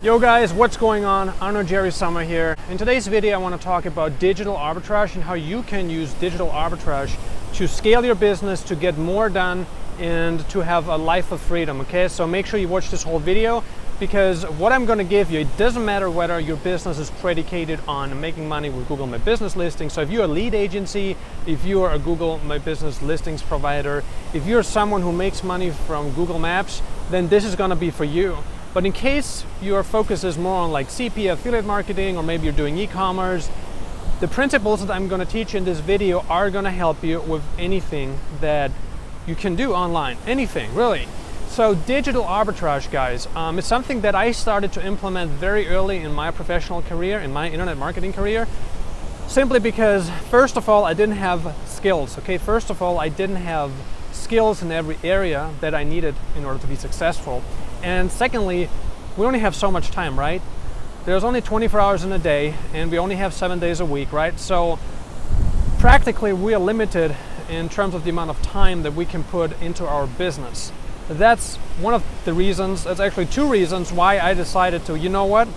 Yo guys, what's going on? Arno Jerry Summer here. In today's video I want to talk about digital arbitrage and how you can use digital arbitrage to scale your business, to get more done, and to have a life of freedom, okay? So make sure you watch this whole video, because what I'm going to give you, it doesn't matter whether your business is predicated on making money with Google My Business listings. So if you're a lead agency, if you're a Google My Business listings provider, if you're someone who makes money from Google Maps, then this is going to be for you. But in case your focus is more on like CP, affiliate marketing, or maybe you're doing e-commerce, the principles that I'm going to teach in this video are going to help you with anything that you can do online. Anything, really. So digital arbitrage, guys, is something that I started to implement very early in my professional career, in my internet marketing career, simply because, first of all, I didn't have skills, okay? First of all, I didn't have skills in every area that I needed in order to be successful. And secondly, we only have so much time, right? There's only 24 hours in a day, and we only have 7 days a week, right? So practically we are limited in terms of the amount of time that we can put into our business. That's one of the reasons, that's actually two reasons why I decided to, you know what?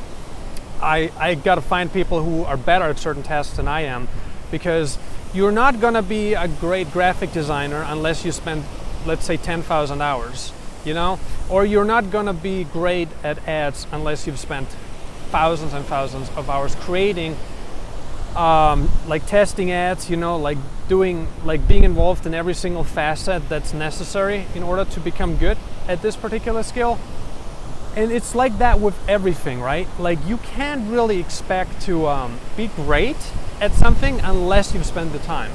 I gotta find people who are better at certain tasks than I am, because you're not gonna be a great graphic designer unless you spend, let's say, 10,000 hours. You know, or you're not gonna be great at ads unless you've spent thousands and thousands of hours creating, like testing ads, you know, like being involved in every single facet that's necessary in order to become good at this particular skill. And it's like that with everything, right? Like you can't really expect to be great at something unless you've spent the time.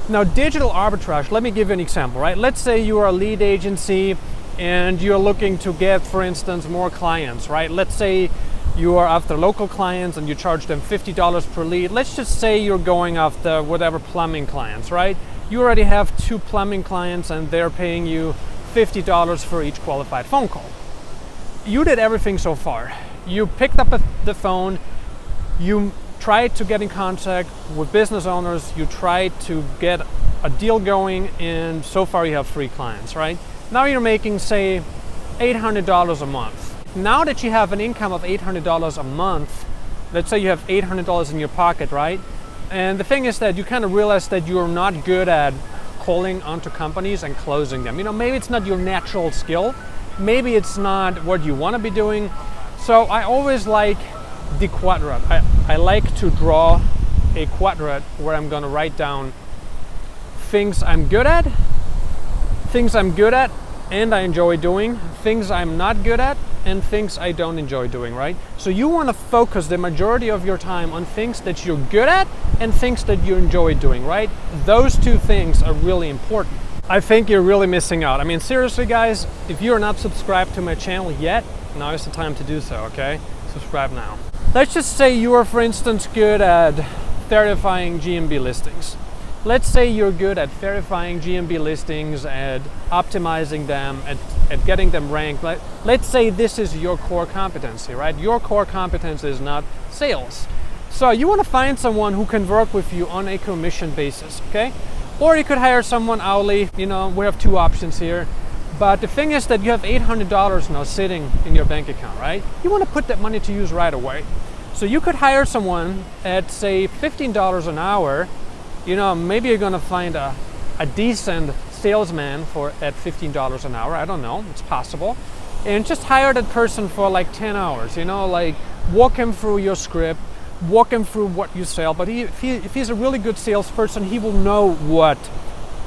Now, digital arbitrage, let me give you an example, right? Let's say you are a lead agency and you're looking to get, for instance, more clients, right? Let's say you are after local clients and you charge them $50 per lead. Let's just say you're going after whatever plumbing clients, right? You already have 2 plumbing clients and they're paying you $50 for each qualified phone call. You did everything so far. You picked up the phone, you tried to get in contact with business owners, you tried to get a deal going, and so far you have 3 clients, right? Now you're making, say, $800 a month. Now that you have an income of $800 a month, let's say you have $800 in your pocket, right? And the thing is that you kind of realize that you're not good at calling onto companies and closing them. You know, maybe it's not your natural skill. Maybe it's not what you want to be doing. So I always like the quadrant. I like to draw a quadrant where I'm going to write down things I'm good at, things I'm good at and I enjoy doing, things I'm not good at, and things I don't enjoy doing, right? So you want to focus the majority of your time on things that you're good at and things that you enjoy doing, right? Those 2 things are really important. I think you're really missing out. I mean, seriously guys, if you're not subscribed to my channel yet, now is the time to do so, okay? Subscribe now. Let's just say you are, for instance, good at verifying GMB listings. Let's say you're good at verifying GMB listings, at optimizing them, at getting them ranked. Let's say this is your core competency, right? Your core competency is not sales. So you want to find someone who can work with you on a commission basis, okay? Or you could hire someone hourly. You know, we have 2 options here. But the thing is that you have $800 now sitting in your bank account, right? You want to put that money to use right away. So you could hire someone at, say, $15 an hour. You know, maybe you're gonna find a decent salesman at $15 an hour. I don't know, it's possible. And just hire that person for like 10 hours, you know, like walk him through your script, walk him through what you sell. But if he's a really good salesperson, he will know what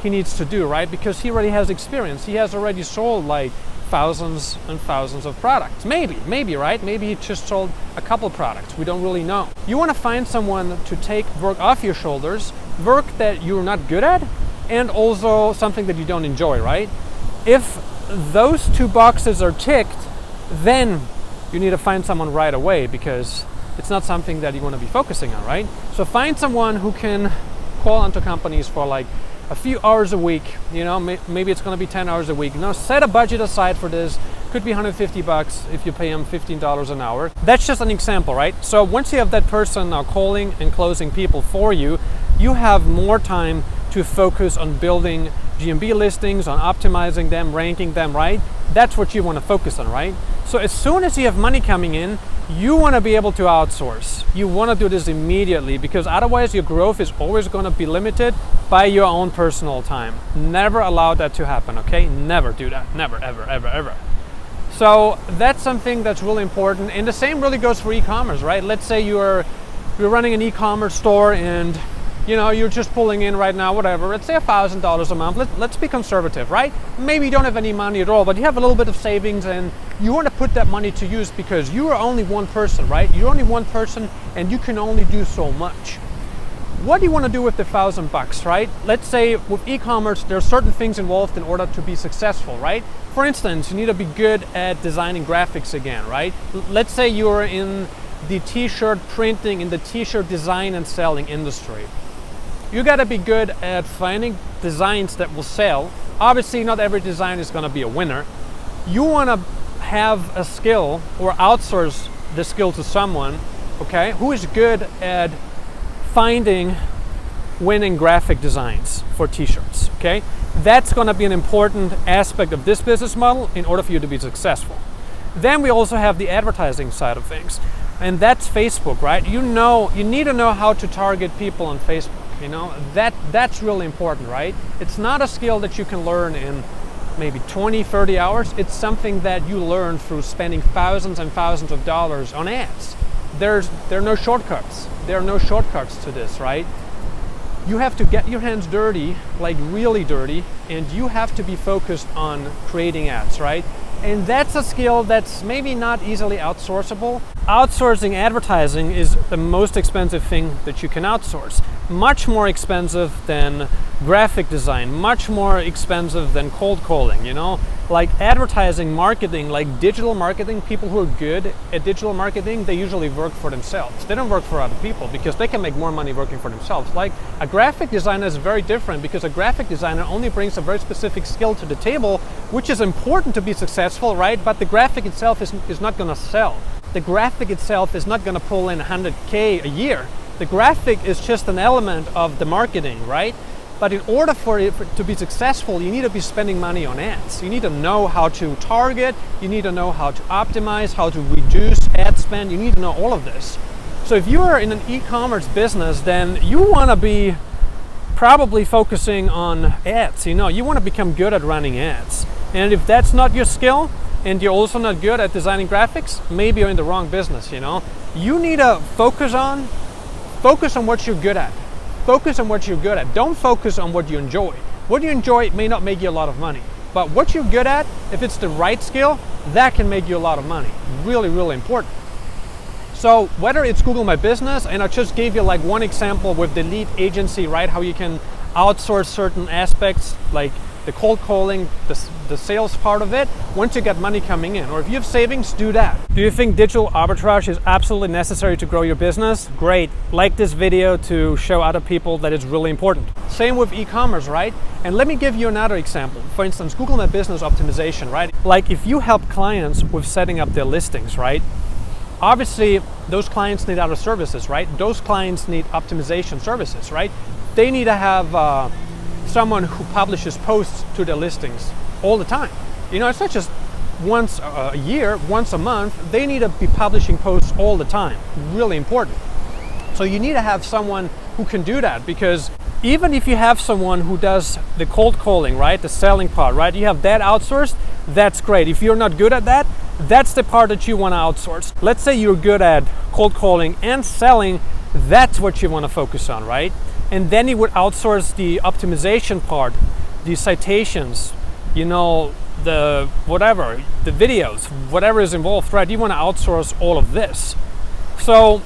he needs to do, right? Because he already has experience. He has already sold like thousands and thousands of products. Maybe, right? Maybe he just sold a couple products. We don't really know. You want to find someone to take work off your shoulders, work that you're not good at, and also something that you don't enjoy, right? If those 2 boxes are ticked, then you need to find someone right away, because it's not something that you want to be focusing on, right? So find someone who can call onto companies for like a few hours a week, you know, maybe it's going to be 10 hours a week. Now set a budget aside for this. Could be $150 if you pay them $15 an hour. That's just an example, right? So once you have that person now calling and closing people for you, you have more time to focus on building GMB listings, on optimizing them, ranking them, right? That's what you want to focus on, right? So as soon as you have money coming in, you want to be able to outsource. You want to do this immediately, because otherwise your growth is always going to be limited by your own personal time. Never allow that to happen, okay? Never do that. Never, ever, ever, ever. So that's something that's really important. And the same really goes for e-commerce, right? Let's say you're running an e-commerce store and you're just pulling in right now, whatever, let's say $1,000 a month. Let's be conservative, right? Maybe you don't have any money at all, but you have a little bit of savings and you want to put that money to use because you are only one person, right? You're only one person and you can only do so much. What do you want to do with the $1,000, right? Let's say with e-commerce, there are certain things involved in order to be successful, right? For instance, you need to be good at designing graphics again, right? Let's say you're in the t-shirt printing, in the t-shirt design and selling industry. You got to be good at finding designs that will sell. Obviously, not every design is going to be a winner. You want to have a skill or outsource the skill to someone, okay, who is good at finding winning graphic designs for t-shirts, okay? That's going to be an important aspect of this business model in order for you to be successful. Then we also have the advertising side of things, and that's Facebook, right? You need to know how to target people on Facebook. That's really important, right? It's not a skill that you can learn in maybe 20, 30 hours. It's something that you learn through spending thousands and thousands of dollars on ads. There are no shortcuts. There are no shortcuts to this, right? You have to get your hands dirty, like really dirty, and you have to be focused on creating ads, right? And that's a skill that's maybe not easily outsourceable. Outsourcing advertising is the most expensive thing that you can outsource. Much more expensive than graphic design, much more expensive than cold calling, Like advertising, marketing, like digital marketing, people who are good at digital marketing, they usually work for themselves. They don't work for other people because they can make more money working for themselves. Like a graphic designer is very different because a graphic designer only brings a very specific skill to the table, which is important to be successful, right? But the graphic itself is not going to sell. The graphic itself is not going to pull in 100K a year. The graphic is just an element of the marketing, right? But in order for it to be successful, you need to be spending money on ads. You need to know how to target, you need to know how to optimize, how to reduce ad spend, you need to know all of this. So if you are in an e-commerce business, then you want to be probably focusing on ads. You want to become good at running ads. And if that's not your skill, and you're also not good at designing graphics, maybe you're in the wrong business, You need to focus on what you're good at. Focus on what you're good at. Don't focus on what you enjoy. What you enjoy may not make you a lot of money, but what you're good at, if it's the right skill, that can make you a lot of money. Really, really important. So whether it's Google My Business, and I just gave you like one example with the lead agency, right? How you can outsource certain aspects like the cold calling, the sales part of it, once you get money coming in. Or if you have savings, do that. Do you think digital arbitrage is absolutely necessary to grow your business? Great. Like this video to show other people that it's really important. Same with e-commerce, right? And let me give you another example. For instance, Google My Business optimization, right? Like if you help clients with setting up their listings, right? Obviously, those clients need other services, right? Those clients need optimization services, right? They need to have someone who publishes posts to their listings all the time. It's not just once a year, once a month. They need to be publishing posts all the time. Really important. So you need to have someone who can do that, because even if you have someone who does the cold calling, right, the selling part, right, you have that outsourced, that's great. If you're not good at that, that's the part that you want to outsource. Let's say you're good at cold calling and selling, that's what you want to focus on, right? And then you would outsource the optimization part, the citations, the whatever, the videos, whatever is involved, right? You want to outsource all of this. So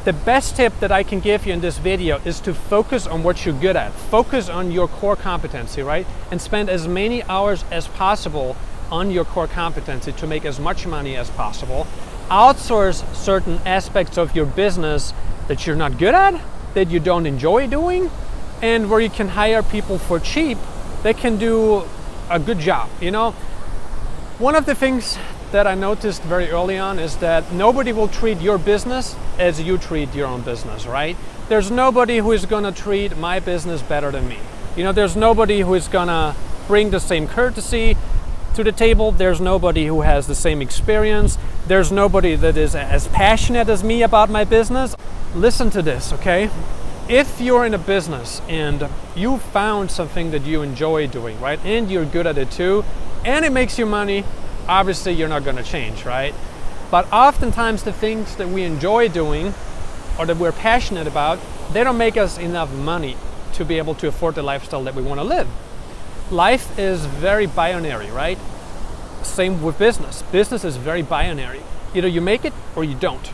the best tip that I can give you in this video is to focus on what you're good at. Focus on your core competency, right? And spend as many hours as possible on your core competency to make as much money as possible. Outsource certain aspects of your business that you're not good at, that you don't enjoy doing, and where you can hire people for cheap that can do a good job. One of the things that I noticed very early on is that nobody will treat your business as you treat your own business, right? There's nobody who is going to treat my business better than me. There's nobody who is going to bring the same courtesy to the table. There's nobody who has the same experience. There's nobody that is as passionate as me about my business. Listen to this, okay? If you're in a business and you found something that you enjoy doing, right, and you're good at it too, and it makes you money, obviously you're not going to change, right? But oftentimes the things that we enjoy doing or that we're passionate about, they don't make us enough money to be able to afford the lifestyle that we want to live. Life is very binary, right? Same with business. Business is very binary. Either you make it or you don't.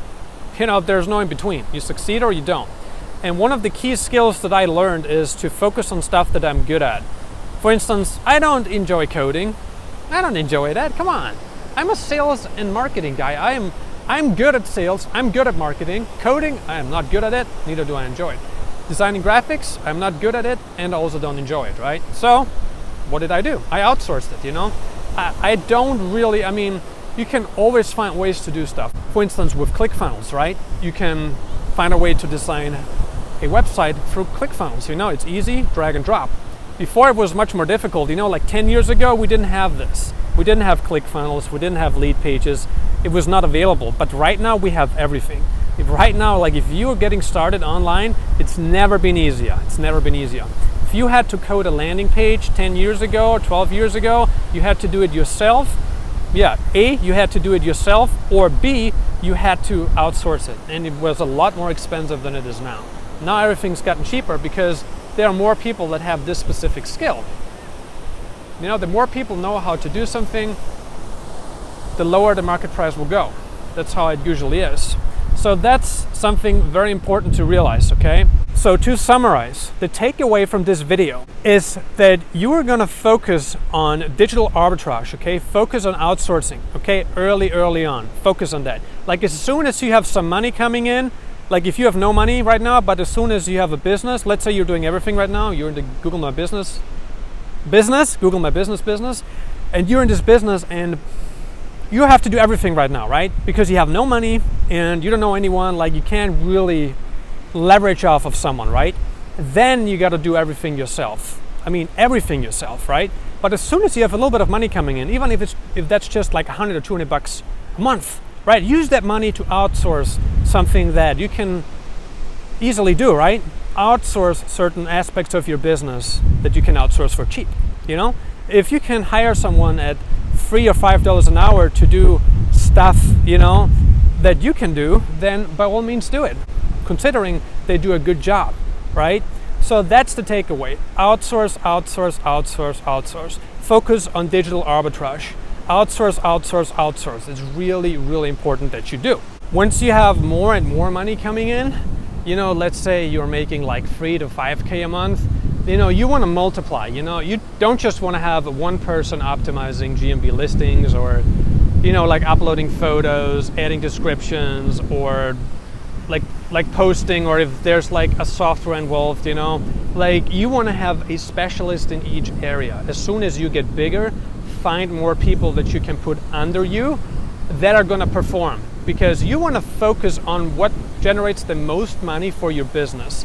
You know, there's no in between. You succeed or you don't. And one of the key skills that I learned is to focus on stuff that I'm good at. For instance, I don't enjoy coding. I don't enjoy that. Come on. I'm a sales and marketing guy. I'm good at sales. I'm good at marketing. Coding, I am not good at it. Neither do I enjoy it. Designing graphics, I'm not good at it and I also don't enjoy it, right? So what did I do? I outsourced it, you know? I don't really, I mean, you can always find ways to do stuff. For instance, with ClickFunnels, right? You can find a way to design a website through ClickFunnels. You know, it's easy, drag and drop. Before it was much more difficult. You know, like 10 years ago, we didn't have this. We didn't have ClickFunnels, we didn't have lead pages. It was not available, but right now we have everything. Right now, like if you are getting started online, it's never been easier. It's never been easier. If you had to code a landing page 10 years ago or 12 years ago, you had to do it yourself. Yeah, A, you had to do it yourself, or B, you had to outsource it. And it was a lot more expensive than it is now. Now everything's gotten cheaper because there are more people that have this specific skill. You know, the more people know how to do something, the lower the market price will go. That's how it usually is. So that's something very important to realize, okay? So to summarize, the takeaway from this video is that you are gonna focus on digital arbitrage, okay? Focus on outsourcing, okay? Early on, focus on that. Like as soon as you have some money coming in, like if you have no money right now, but as soon as you have a business, let's say you're doing everything right now, you're in the Google My Business, and you're in this business and you have to do everything right now, right? Because you have no money and you don't know anyone, like you can't really leverage off of someone, right? Then you got to do everything yourself. I mean, everything yourself, right? But as soon as you have a little bit of money coming in, even if that's just like 100 or 200 bucks a month, right? Use that money to outsource something that you can easily do, right? Outsource certain aspects of your business that you can outsource for cheap, you know? If you can hire someone at $3 or $5 an hour to do stuff, you know, that you can do, then by all means do it, considering they do a good job, right? So that's the takeaway. Outsource, outsource, outsource, outsource. Focus on digital arbitrage. Outsource, outsource, outsource. It's really, really important that you do. Once you have more and more money coming in, you know, let's say you're making like 3 to 5K a month, you know, you want to multiply, you know, you don't just want to have one person optimizing GMB listings or, you know, like uploading photos, adding descriptions, or like posting, or if there's like a software involved, you know, like you want to have a specialist in each area. As soon as you get bigger, find more people that you can put under you that are going to perform, because you want to focus on what generates the most money for your business.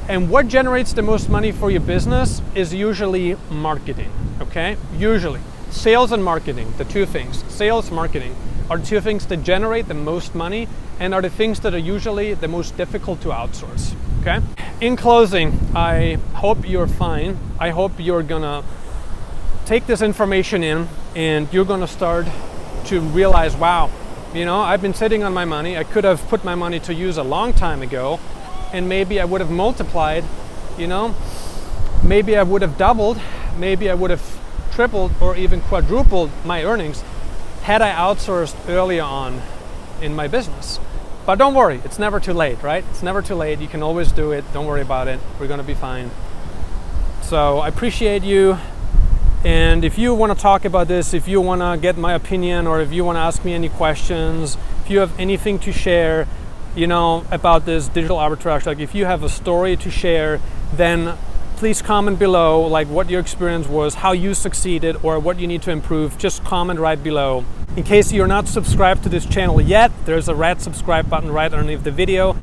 And what generates the most money for your business is usually marketing, okay? Usually. Sales and marketing, the two things. Sales, marketing are the two things that generate the most money and are the things that are usually the most difficult to outsource, okay? In closing, I hope you're fine. I hope you're gonna take this information in and you're gonna start to realize, wow, you know, I've been sitting on my money. I could have put my money to use a long time ago, and maybe I would have multiplied, you know, maybe I would have doubled, maybe I would have tripled or even quadrupled my earnings had I outsourced earlier on in my business. But don't worry, it's never too late, right? It's never too late. You can always do it. Don't worry about it. We're gonna be fine. So I appreciate you. And if you want to talk about this, if you want to get my opinion, or if you want to ask me any questions, if you have anything to share, you know, about this digital arbitrage, like if you have a story to share, then please comment below, like what your experience was, how you succeeded, or what you need to improve. Just comment right below. In case you're not subscribed to this channel yet, there's a red subscribe button right underneath the video.